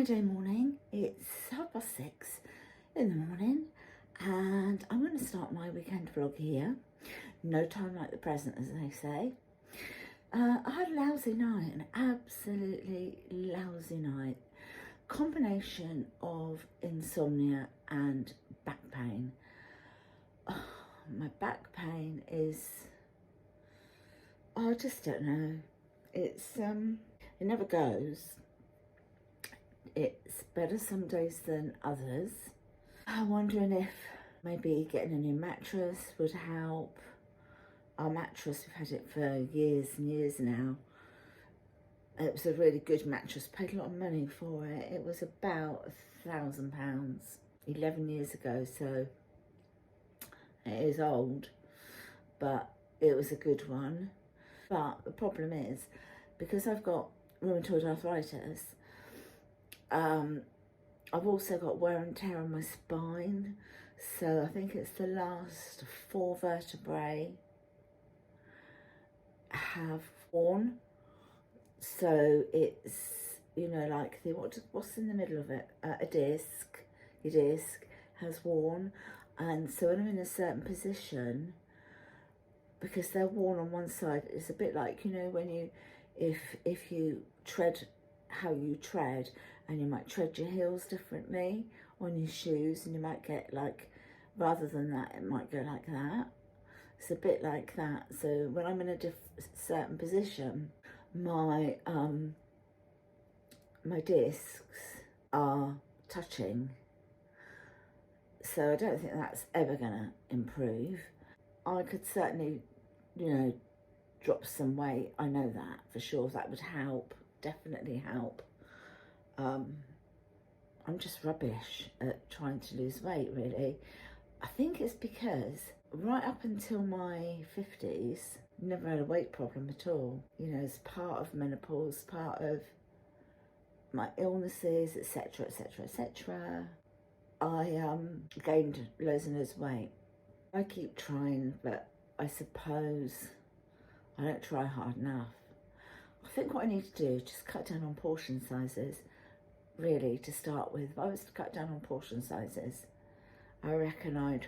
Friday morning, it's 6:30 in the morning, and I'm going to start my weekend vlog here. No time like the present, as they say. I had a lousy night, an absolutely lousy night. Combination of insomnia and back pain. Oh, my back pain is, I just don't know. It's it never goes. It's better some days than others. I'm wondering if maybe getting a new mattress would help. Our mattress, we've had it for years and years now. It was a really good mattress, paid a lot of money for it. It was about £1,000, 11 years ago, so it is old, but it was a good one. But the problem is, because I've got rheumatoid arthritis, I've also got wear and tear on my spine, so I think it's the last 4 vertebrae have worn. So it's, you know, like the what's in the middle of it, a disc. Your disc has worn, and so when I'm in a certain position, because they're worn on one side, it's a bit like, you know, when you, if you tread how you tread, and you might tread your heels differently on your shoes, and you might get like, rather than that, it might go like that. It's a bit like that. So when I'm in a certain position, my my discs are touching. So I don't think that's ever gonna improve. I could certainly, you know, drop some weight. I know that for sure. That would help, definitely help. I'm just rubbish at trying to lose weight, really. I think it's because right up until my 50s, never had a weight problem at all. You know, it's part of menopause, part of my illnesses, etc, etc, etc. I gained loads and loads of weight. I keep trying, but I suppose I don't try hard enough. I think what I need to do is just cut down on portion sizes, really, to start with. If I was to cut down on portion sizes, I reckon I'd,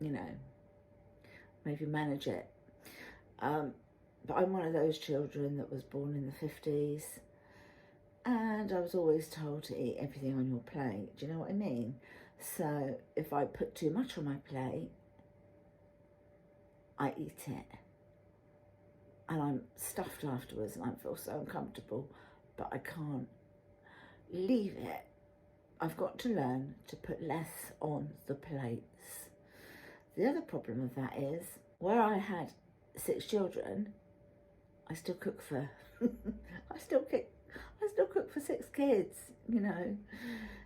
you know, maybe manage it. But I'm one of those children that was born in the 50s, and I was always told to eat everything on your plate. Do you know what I mean? So if I put too much on my plate, I eat it, and I'm stuffed afterwards, and I feel so uncomfortable, but I can't leave it. I've got to learn to put less on the plates. The other problem with that is, where I had 6 children, I still cook for I still cook for 6 kids, you know.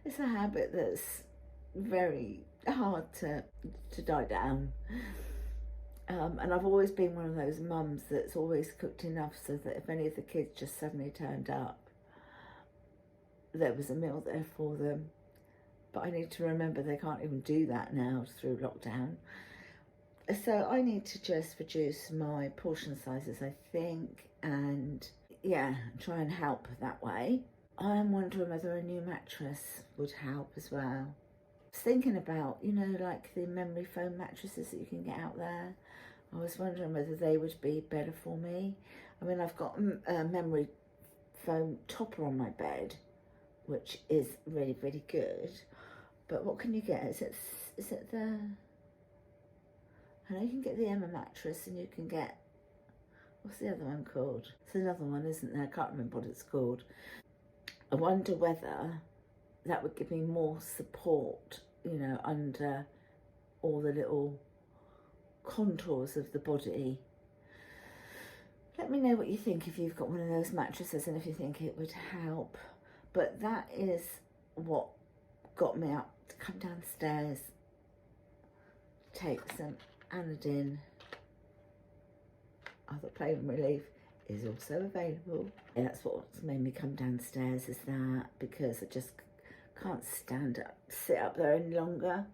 It's a habit that's very hard to die down. And I've always been one of those mums that's always cooked enough so that if any of the kids just suddenly turned up, there was a meal there for them. But I need to remember they can't even do that now through lockdown. So I need to just reduce my portion sizes, I think, and yeah, try and help that way. I am wondering whether a new mattress would help as well. I was thinking about, you know, like the memory foam mattresses that you can get out there. I was wondering whether they would be better for me. I mean, I've got a memory foam topper on my bed, which is really, really good. But what can you get? Is it the, I know you can get the Emma mattress, and you can get, what's the other one called? There's another one, isn't there? I can't remember what it's called. I wonder whether that would give me more support, you know, under all the little contours of the body. Let me know what you think if you've got one of those mattresses, and if you think it would help. But that is what got me up to come downstairs, take some Anodin. Other pain relief is also available. Yeah, that's what's made me come downstairs, is that, because I just can't stand up, sit up there any longer,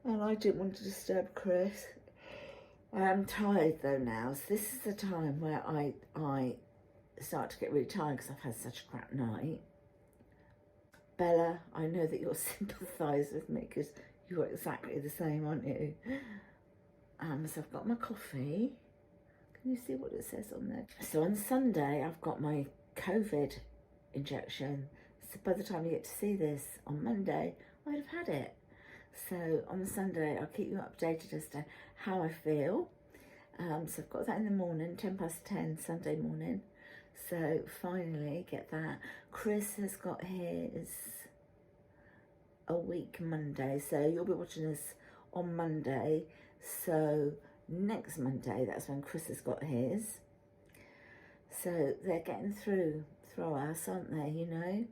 and I didn't want to disturb Chris. I am tired though now, so this is the time where I start to get really tired because I've had such a crap night. Bella, I know that you'll sympathise with me because you're exactly the same, aren't you? So I've got my coffee. Can you see what it says on there? So on Sunday, I've got my COVID injection. So by the time you get to see this on Monday, I'd have had it. So on Sunday, I'll keep you updated as to how I feel. So I've got that in the morning, 10:10 Sunday morning. So finally get that. Chris has got his a week Monday. So you'll be watching this on Monday. So next Monday, that's when Chris has got his. So they're getting through us, aren't they, you know?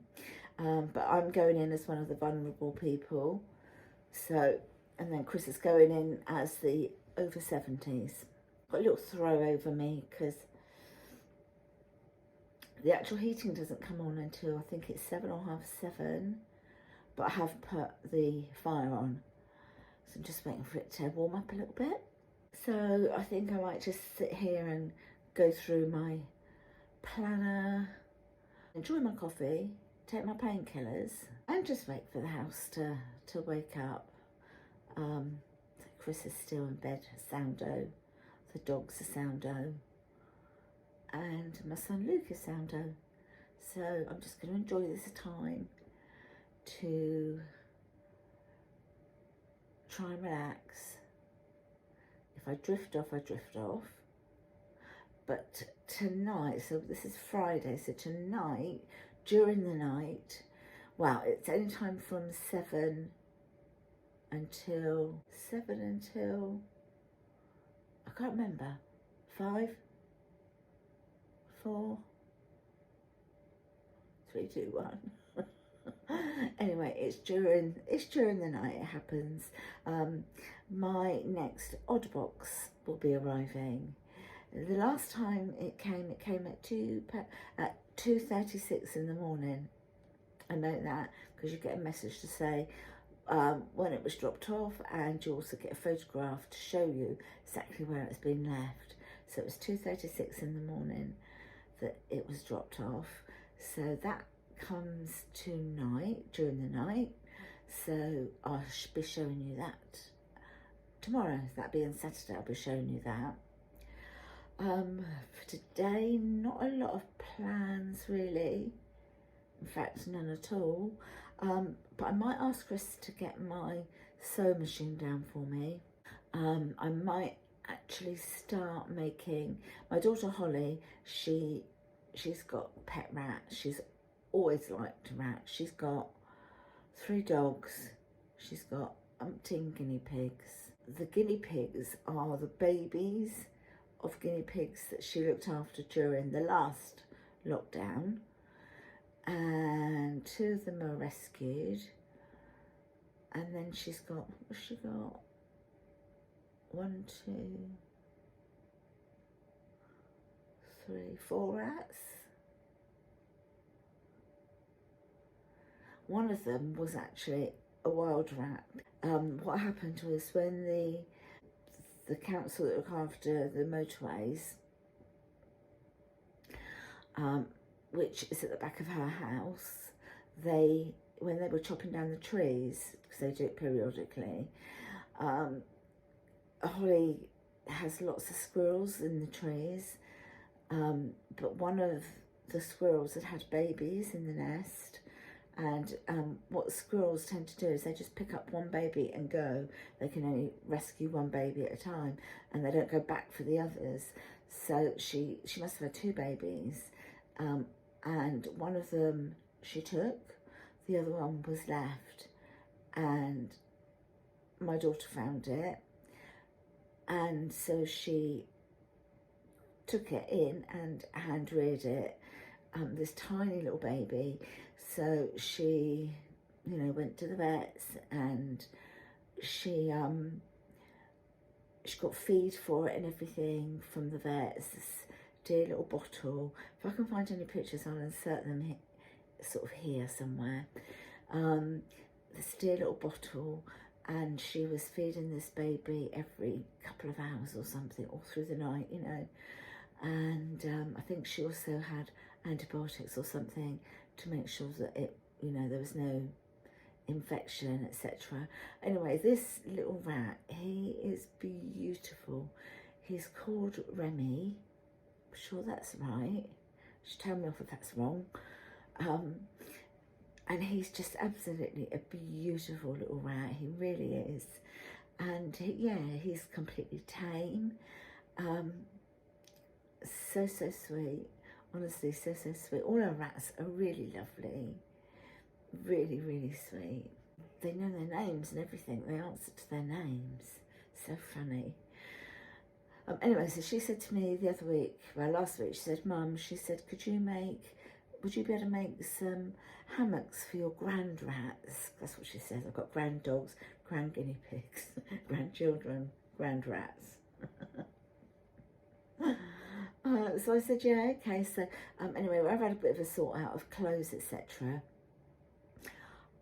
But I'm going in as one of the vulnerable people. So, and then Chris is going in as the over 70s. Got a little throw over me because the actual heating doesn't come on until I think it's 7 or half 7. But I have put the fire on. So I'm just waiting for it to warm up a little bit. So I think I might just sit here and go through my planner, enjoy my coffee, take my painkillers, and just wait for the house to wake up. Chris is still in bed, soundo. The dog's a soundo. And my son Luke is soundo. So I'm just going to enjoy this time to try and relax. If I drift off, I drift off. But tonight, so this is Friday, so tonight, during the night, well, it's any time from 7 until, I can't remember, 5, 4, 3, 2, 1. Anyway, it's during the night it happens. My next odd box will be arriving. The last time it came at 2:36 in the morning. I know that because you get a message to say when it was dropped off, and you also get a photograph to show you exactly where it's been left. So it was 2:36 in the morning that it was dropped off. So that comes tonight, during the night. So I should be showing you that tomorrow. That being Saturday, I'll be showing you that. For today, not a lot of plans really. In fact, none at all. But I might ask Chris to get my sewing machine down for me. I might actually start making, my daughter Holly, she's got pet rats. She's always liked rats. She's got 3 dogs. She's got umpteen guinea pigs. The guinea pigs are the babies of guinea pigs that she looked after during the last lockdown, and 2 of them are rescued. And then she's got, what's she got? 1, 2, 3, 4 rats. One of them was actually a wild rat. What happened was when the council that look after the motorways, which is at the back of her house, when they were chopping down the trees, because they do it periodically, Holly has lots of squirrels in the trees, but one of the squirrels had babies in the nest. And what squirrels tend to do is they just pick up one baby and go. They can only rescue one baby at a time, and they don't go back for the others. So she must have had 2 babies, and one of them she took, the other one was left, and my daughter found it, and so she took it in and hand reared it, this tiny little baby. So she, went to the vets, and she got feed for it and everything from the vets. This dear little bottle. If I can find any pictures, I'll insert them sort of here somewhere. This dear little bottle, and she was feeding this baby every couple of hours or something, all through the night, And I think she also had antibiotics or something to make sure that it, you know, there was no infection, etc. Anyway, this little rat, he is beautiful. He's called Remy. I'm sure that's right. Just tell me off if that's wrong. And he's just absolutely a beautiful little rat. He really is. And yeah, he's completely tame. So sweet. Honestly, so sweet. All our rats are really lovely. Really sweet. They know their names and everything. They answer to their names. So funny. Anyway, so she said to me the other week, well, last week, she said, Mum, she said, would you be able to make some hammocks for your grand rats? That's what she says. I've got grand dogs, grand guinea pigs, grandchildren, grand rats. So I said, yeah, okay. So anyway, I've had a bit of a sort out of clothes, etc.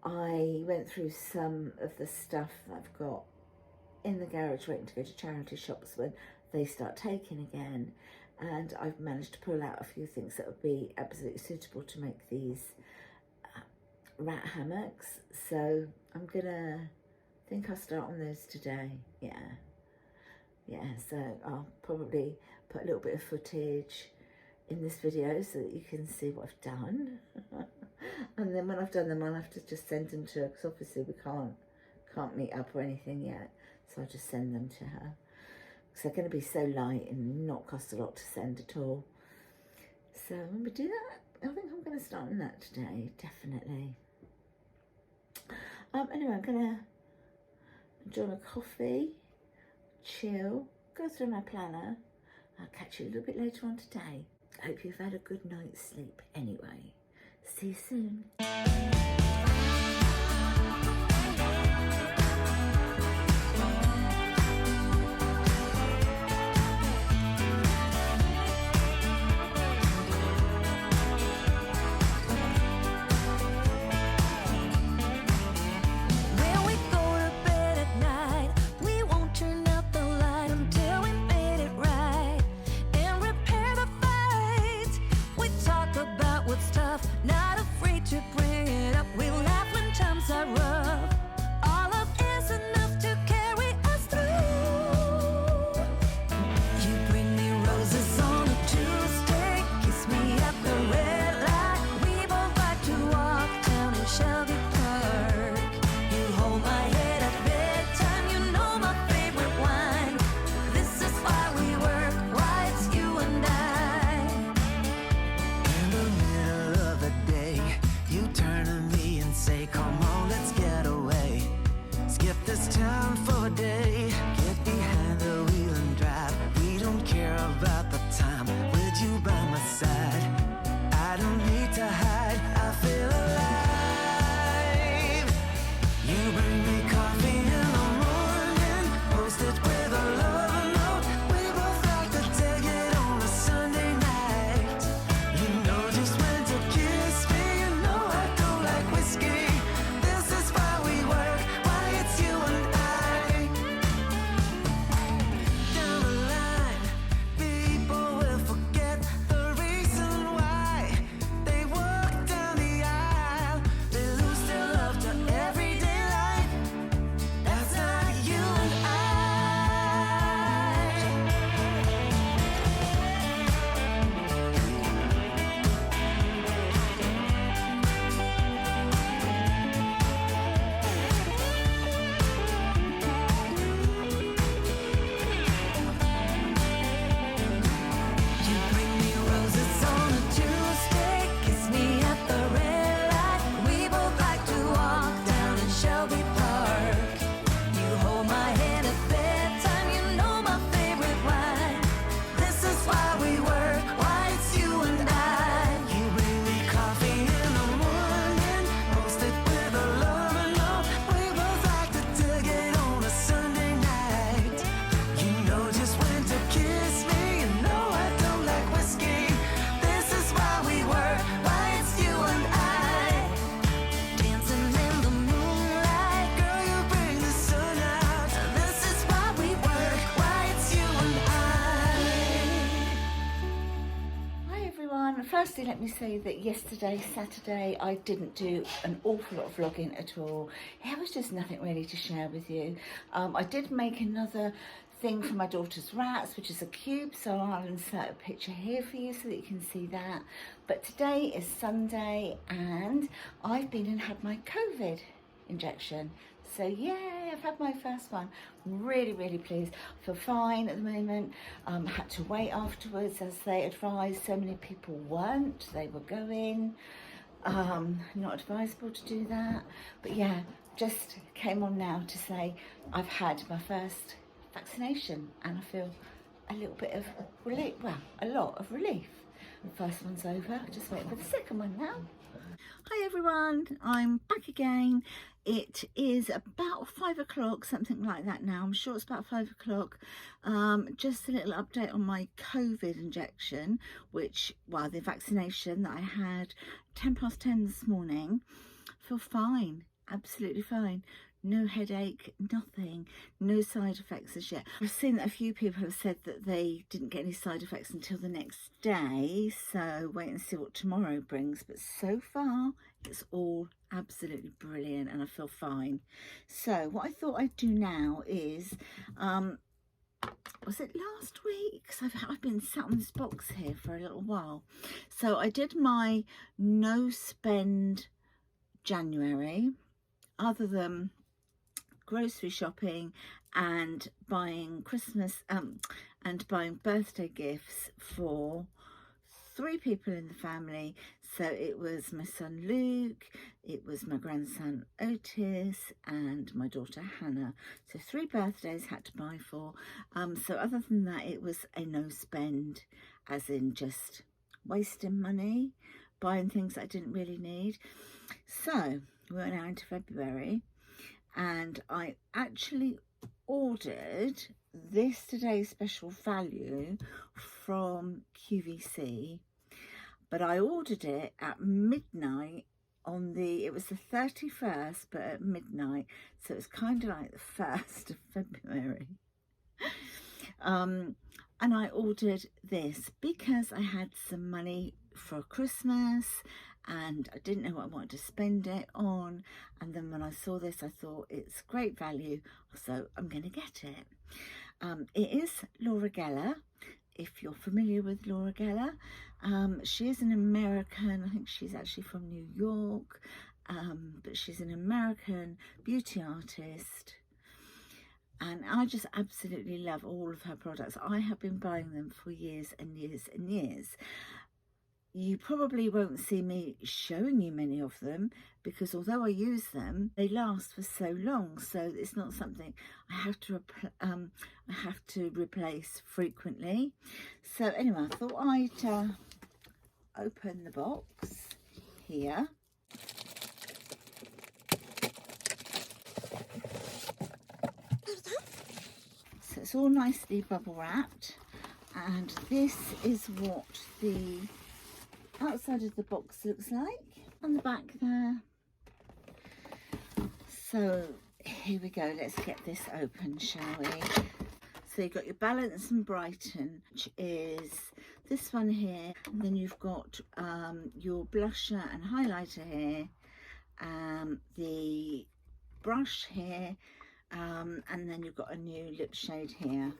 I went through some of the stuff that I've got in the garage waiting to go to charity shops when they start taking again, and I've managed to pull out a few things that would be absolutely suitable to make these rat hammocks. So I'm gonna think I'll start on those today. Yeah, so I'll probably put a little bit of footage in this video so that you can see what I've done. And then when I've done them, I'll have to just send them to her, because obviously we can't meet up or anything yet. So I'll just send them to her, because they're going to be so light and not cost a lot to send at all. So I'm going to do that. I think I'm going to start on that today, definitely. Anyway, I'm going to enjoy my coffee, chill, go through my planner. I'll catch you a little bit later on today. I hope you've had a good night's sleep anyway. See you soon. Not afraid to bring it firstly, let me say that yesterday, Saturday, I didn't do an awful lot of vlogging at all. There was just nothing really to share with you. I did make another thing for my daughter's rats, which is a cube, so I'll insert a picture here for you so that you can see that. But today is Sunday and I've been and had my COVID injection. So yay, I've had my first one. I'm really, really pleased. I feel fine at the moment. Had to wait afterwards as they advised. So many people weren't, they were going. Not advisable to do that. But yeah, just came on now to say I've had my first vaccination and I feel a little bit of relief, well, a lot of relief. The first one's over, just waiting for the second one now. Hi everyone, I'm back again. It is about 5 o'clock, something like that now. I'm sure it's about 5 o'clock. Just a little update on my COVID injection, which, well, the vaccination that I had 10:10 this morning. I feel fine, absolutely fine. No headache, nothing, no side effects as yet. I've seen that a few people have said that they didn't get any side effects until the next day, so wait and see what tomorrow brings. But so far, it's all absolutely brilliant and I feel fine. So what I thought I'd do now is, was it last week? Because I've been sat on this box here for a little while. So I did my no spend January, other than grocery shopping and buying Christmas and buying birthday gifts for 3 people in the family. So it was my son Luke, it was my grandson Otis and my daughter Hannah. So 3 birthdays had to buy for. So other than that, it was a no spend, as in just wasting money buying things that I didn't really need. So we're now into February and I actually ordered this today's special value from QVC, but I ordered it at midnight on it was the 31st, but at midnight, so it's kind of like the 1st of February. And I ordered this because I had some money for Christmas and I didn't know what I wanted to spend it on, and then when I saw this I thought it's great value, so I'm going to get it. It is Laura Geller, if you're familiar with Laura Geller. She is an American, I think she's actually from New York, but she's an American beauty artist. And I just absolutely love all of her products. I have been buying them for years and years and years. You probably won't see me showing you many of them because although I use them, they last for so long. So it's not something I have to replace frequently. So anyway, I thought I'd open the box here. So it's all nicely bubble wrapped, and this is what the outside of the box looks like on the back there. So here we go, let's get this open, shall we? So you've got your Balance and Brighten, which is this one here, and then you've got your blusher and highlighter here, the brush here, and then you've got a new lip shade here.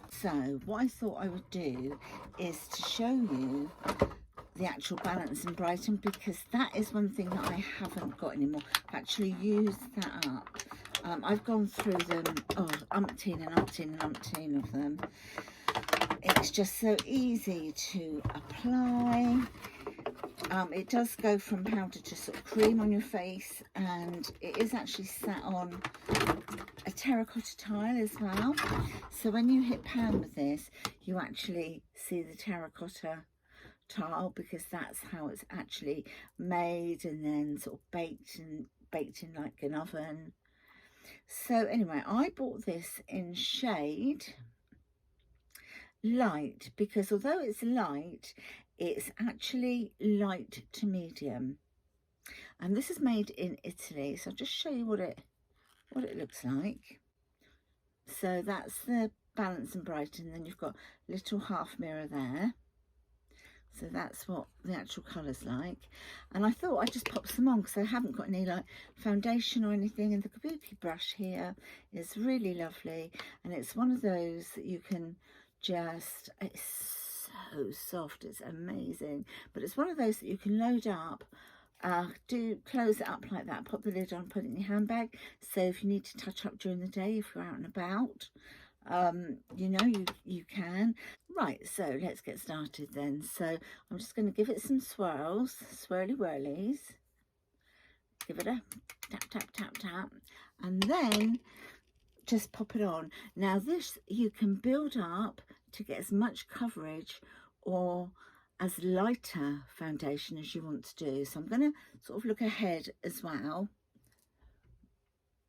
So what I thought I would do is to show you the actual Balance and Brighten, because that is one thing that I haven't got anymore. I've actually used that up. I've gone through them, umpteen of them. It's just so easy to apply. It does go from powder to sort of cream on your face, and it is actually sat on a terracotta tile as well. So when you hit pan with this, you actually see the terracotta tile, because that's how it's actually made and then sort of baked in like an oven. So anyway, I bought this in shade light, because although it's light, it's actually light to medium, and this is made in Italy. So I'll just show you what it looks like. So that's the Balance and Brighten, then you've got little half mirror there. So that's what the actual colour's like. And I thought I'd just pop some on because I haven't got any like foundation or anything. And the kabuki brush here is really lovely. And it's one of those that you can just, it's so soft, it's amazing. But it's one of those that you can load up, close it up like that, pop the lid on, put it in your handbag. So if you need to touch up during the day, if you're out and about, you know, you can. Right, so let's get started then. So I'm just going to give it some swirls, swirly whirlies. Give it a tap, tap, tap, tap, and then just pop it on. Now this you can build up to get as much coverage or as lighter foundation as you want to do. So I'm going to sort of look ahead as well.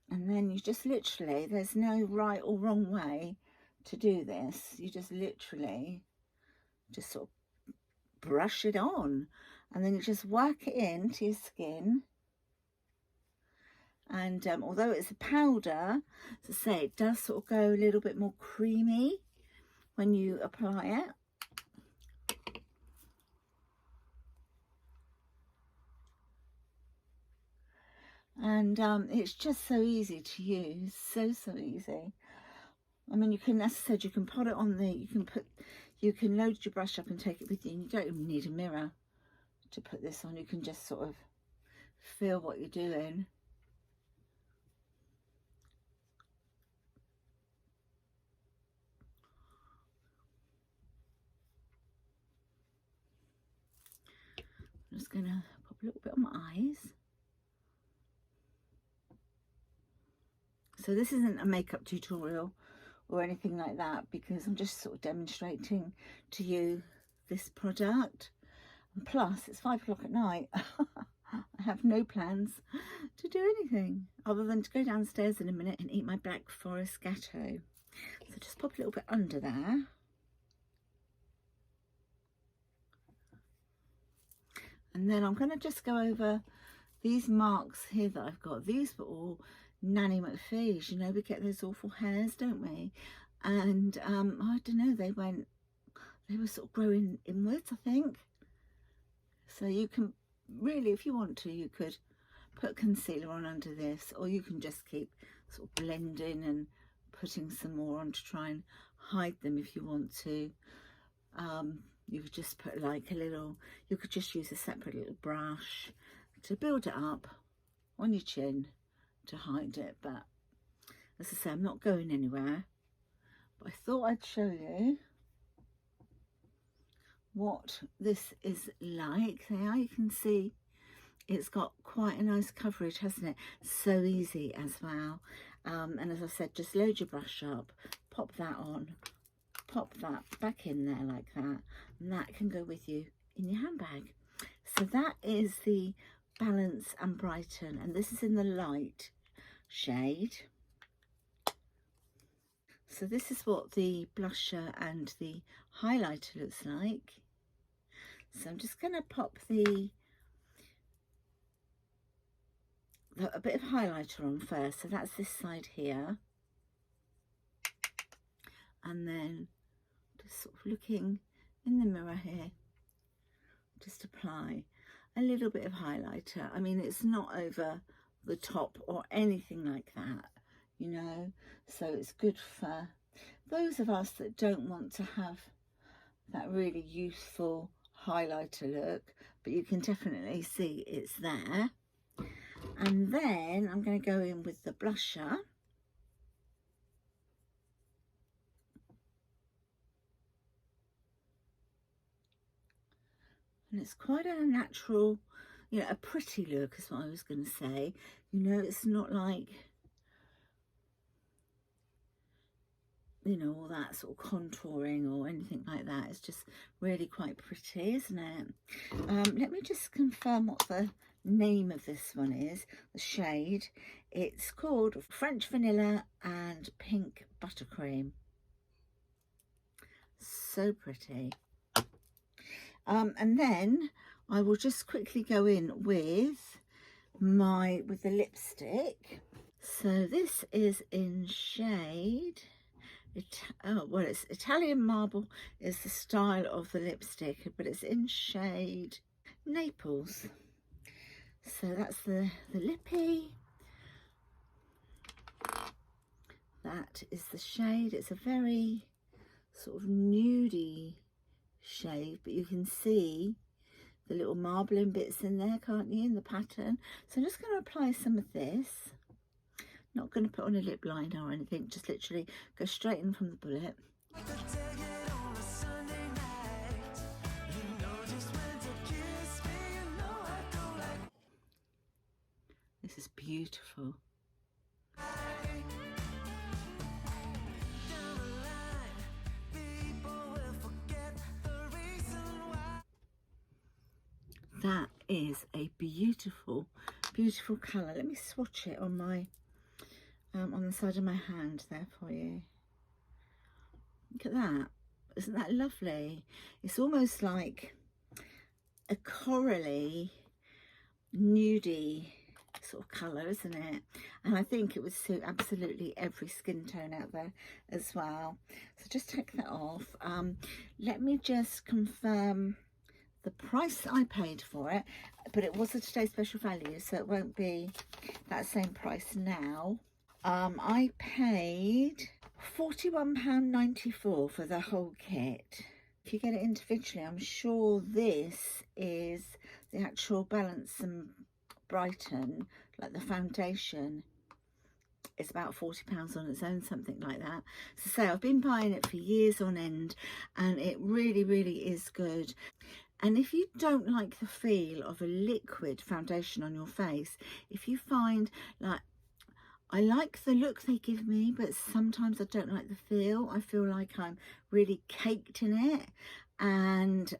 And then you just literally, there's no right or wrong way to do this. You just literally just sort of brush it on, and then you just work it into your skin. And although it's a powder, as I say, it does sort of go a little bit more creamy when you apply it. And it's just so easy to use, so easy. I mean, you can, as I said, you can put it on the, you can load your brush up and take it with you, and you don't even need a mirror to put this on. You can just sort of feel what you're doing. I'm just going to pop a little bit on my eyes. So this isn't a makeup tutorial or anything like that, because I'm just sort of demonstrating to you this product. And plus, it's 5 o'clock at night. I have no plans to do anything other than to go downstairs in a minute and eat my Black Forest Gâteau. So just pop a little bit under there. And then I'm going to just go over these marks here that I've got. These were all Nanny McPhee's. You know, we get those awful hairs, don't we? And I don't know, they were sort of growing inwards, I think. So you can really, if you want to, you could put concealer on under this, or you can just keep sort of blending and putting some more on to try and hide them if you want to. You could just put like a little, you could just use a separate little brush to build it up on your chin to hide it. But as I say, I'm not going anywhere, but I thought I'd show you what this is like. There you can see it's got quite a nice coverage, hasn't it? So easy as well. And as I said, just load your brush up, pop that on, pop that back in there like that, and that can go with you in your handbag. So that is the Balance and Brighten, and this is in the light shade. So this is what the blusher and the highlighter looks like. So I'm just going to pop a bit of highlighter on first. So that's this side here. And then just sort of looking in the mirror here, just apply a little bit of highlighter. I mean, it's not over the top or anything like that, you know. So it's good for those of us that don't want to have that really youthful highlighter look, but you can definitely see it's there. And then I'm going to go in with the blusher. And it's quite a natural, you know, a pretty look is what I was going to say. You know, it's not like, you know, all that sort of contouring or anything like that. It's just really quite pretty, isn't it? Let me just confirm what the name of this one is, the shade. It's called French Vanilla and Pink Buttercream. So pretty. And then I will just quickly go in with the lipstick. So this is in shade it's Italian Marble is the style of the lipstick, but it's in shade Naples. So that's the lippy. That is the shade. It's a very sort of nudie shade, but you can see the little marbling bits in there, can't you, in the pattern? So I'm just going to apply some of this. Not going to put on a lip liner or anything, just literally go straight in from the bullet. This is beautiful. That is a beautiful, beautiful colour. Let me swatch it on my on the side of my hand there for you. Look at that. Isn't that lovely? It's almost like a corally, nudie sort of colour, isn't it? And I think it would suit absolutely every skin tone out there as well. So just take that off. Let me just confirm the price that I paid for it, but it was a Today Special Value, so it won't be that same price now. I paid £41.94 for the whole kit. If you get it individually, I'm sure this is the actual Balance and Brighten, like the foundation. It's about £40 on its own, something like that. So I've been buying it for years on end, and it really, really is good. And if you don't like the feel of a liquid foundation on your face, if you find like, I like the look they give me, but sometimes I don't like the feel. I feel like I'm really caked in it. And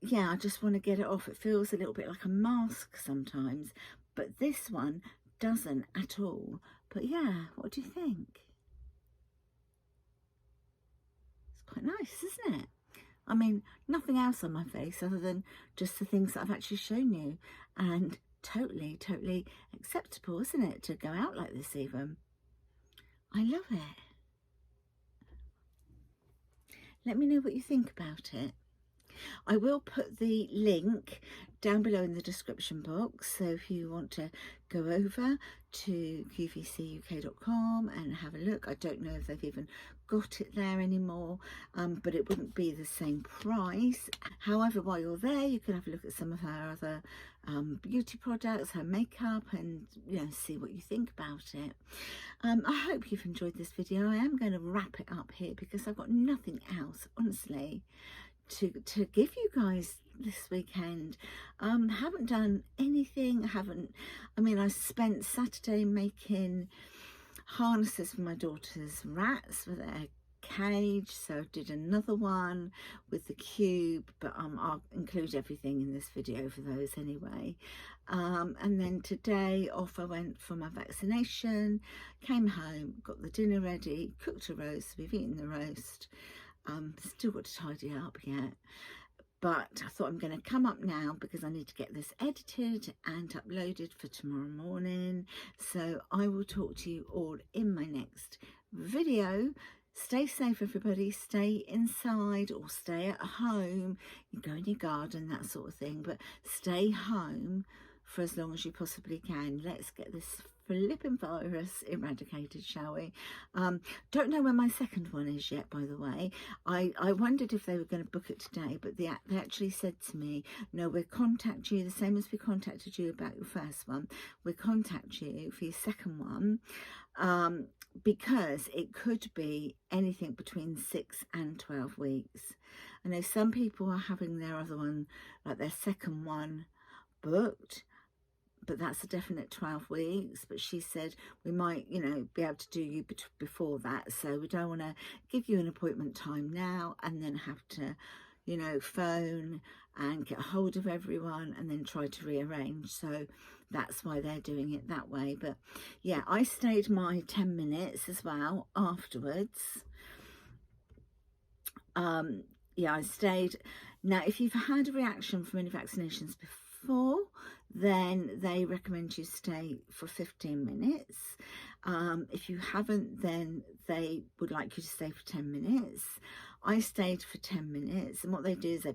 yeah, I just want to get it off. It feels a little bit like a mask sometimes, but this one doesn't at all. But yeah, what do you think? It's quite nice, isn't it? I mean, nothing else on my face other than just the things that I've actually shown you. And totally, totally acceptable, isn't it, to go out like this even? I love it. Let me know what you think about it. I will put the link down below in the description box, so if you want to go over to qvcuk.com and have a look. I don't know if they've even got it there anymore, but it wouldn't be the same price. However, while you're there, you can have a look at some of her other beauty products, her makeup, and see what you think about it. I hope you've enjoyed this video. I am going to wrap it up here because I've got nothing else, honestly, to give you guys this weekend. Haven't done anything. I spent Saturday making harnesses for my daughter's rats for their cage, so I did another one with the cube, but I'll include everything in this video for those anyway. And then today off I went for my vaccination, came home, got the dinner ready, cooked a roast. We've eaten the roast. Still got to tidy up yet, but I thought I'm going to come up now because I need to get this edited and uploaded for tomorrow morning. So I will talk to you all in my next video. Stay safe, everybody. Stay inside or stay at home. You go in your garden, that sort of thing, but stay home for as long as you possibly can. Let's get this flipping virus eradicated, shall we? Don't know when my second one is yet, by the way. I wondered if they were going to book it today, but they actually said to me, no, we'll contact you the same as we contacted you about your first one. We'll contact you for your second one, because it could be anything between 6 and 12 weeks. I know some people are having their other one, like their second one, booked, but that's a definite 12 weeks. But she said we might, be able to do you before that. So we don't want to give you an appointment time now and then have to, phone and get a hold of everyone and then try to rearrange. So that's why they're doing it that way. But yeah, I stayed my 10 minutes as well afterwards. Yeah, I stayed. Now, if you've had a reaction from any vaccinations before, then they recommend you stay for 15 minutes. If you haven't, then they would like you to stay for 10 minutes. I stayed for 10 minutes, and what they do is they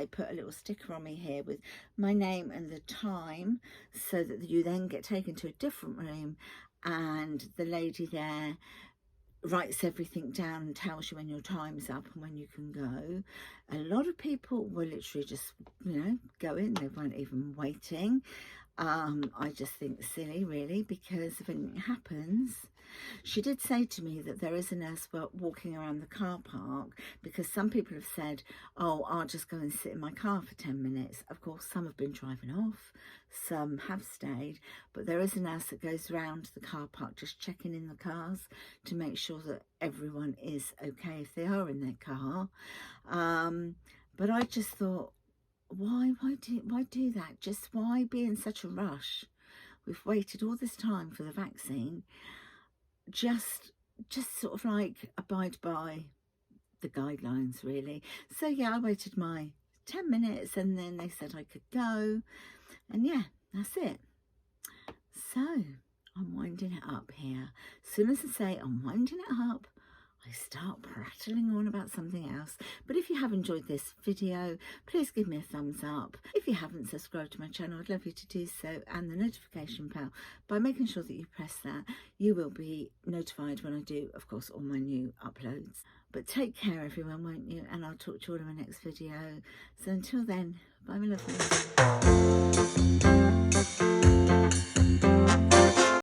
put a little sticker on me here with my name and the time, so that you then get taken to a different room, and the lady there writes everything down and tells you when your time's up and when you can go. A lot of people will literally just, you know, go in, they weren't even waiting. I just think silly, really, because if anything happens. She did say to me that there is a nurse walking around the car park, because some people have said, oh, I'll just go and sit in my car for 10 minutes. Of course, some have been driving off, some have stayed, but there is a nurse that goes around the car park just checking in the cars to make sure that everyone is okay if they are in their car. But I just thought, why do that? Just why be in such a rush? We've waited all this time for the vaccine. Just sort of like abide by the guidelines, really. So yeah, I waited my 10 minutes and then they said I could go, and yeah, that's it. So I'm winding it up here. As soon as I say I'm winding it up, I start prattling on about something else. But if you have enjoyed this video, please give me a thumbs up. If you haven't subscribed to my channel, I'd love you to do so, and the notification bell. By making sure that you press that, you will be notified when I do, of course, all my new uploads. But take care, everyone, won't you? And I'll talk to you all in my next video. So until then, bye, my lovelies.